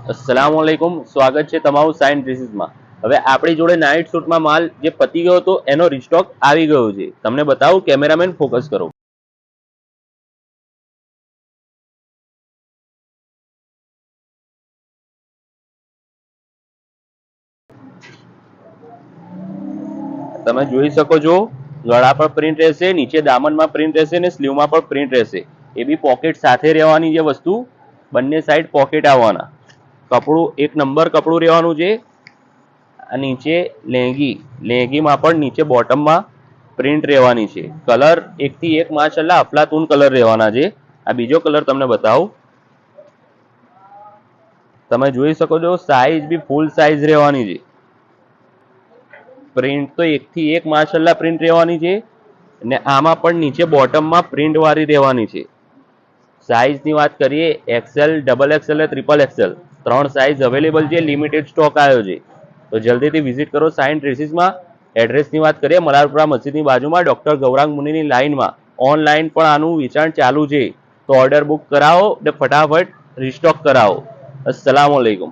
अस्सलामुअलैकुम, स्वागत છે તમારું સાઇન ડ્રેસીસમાં। હવે આપણી જોડે નાઇટ શૂટમાં માલ જે પતી ગયો હતો એનો રિસ્ટોક આવી ગયો છે। તમને બતાવું, કેમેરામેન ફોકસ કરો। તમે જોઈ શકો છો, ગળા પર પ્રિન્ટ રહેશે, નીચે દામનમાં પ્રિન્ટ રહેશે ને સ્લીવમાં પણ પ્રિન્ટ રહેશે। એ બી પોકેટ સાથે રહેવાની જે વસ્તુ, બંને સાઈડ પોકેટ આવવાના। કપડું એક નંબર કપડું રહેવાનું છે। નીચે લેંગીમાં પણ નીચે બોટમમાં પ્રિન્ટ રહેવાની છે। કલર એકથી એક માશાલ્લાહ અફલાતુન કલર રહેવાના છે। આ બીજો કલર તમને બતાવું, તમે જોઈ શકો છો, સાઈઝ બી ફૂલ સાઈઝ રહેવાની છે। પ્રિન્ટ તો એકથી એક માશાલ્લાહ પ્રિન્ટ રહેવાની છે ને આમાં પણ નીચે બોટમમાં પ્રિન્ટ વાળી રહેવાની છે। સાઈઝની વાત કરીએ, એક્સેલ, ડબલ એક્સેલ અને ટ્રિપલ એક્સેલ ત્રણ સાઈઝ અવેલેબલ છે। લિમિટેડ સ્ટોક આવ્યો છે, તો જલ્દીથી વિઝિટ કરો સાઇન ડ્રેસીસમાં। એડ્રેસની વાત કરીએ, મલારપુરા મસ્જિદની બાજુમાં ડોક્ટર ગૌરાંગ મુનિની લાઇનમાં ઓનલાઈન પણ આનું વેચાણ ચાલુ છે। તો ઓર્ડર બુક કરાવો ને ફટાફટ રિસ્ટોક કરાવો। अस्सलाम वालेकुम।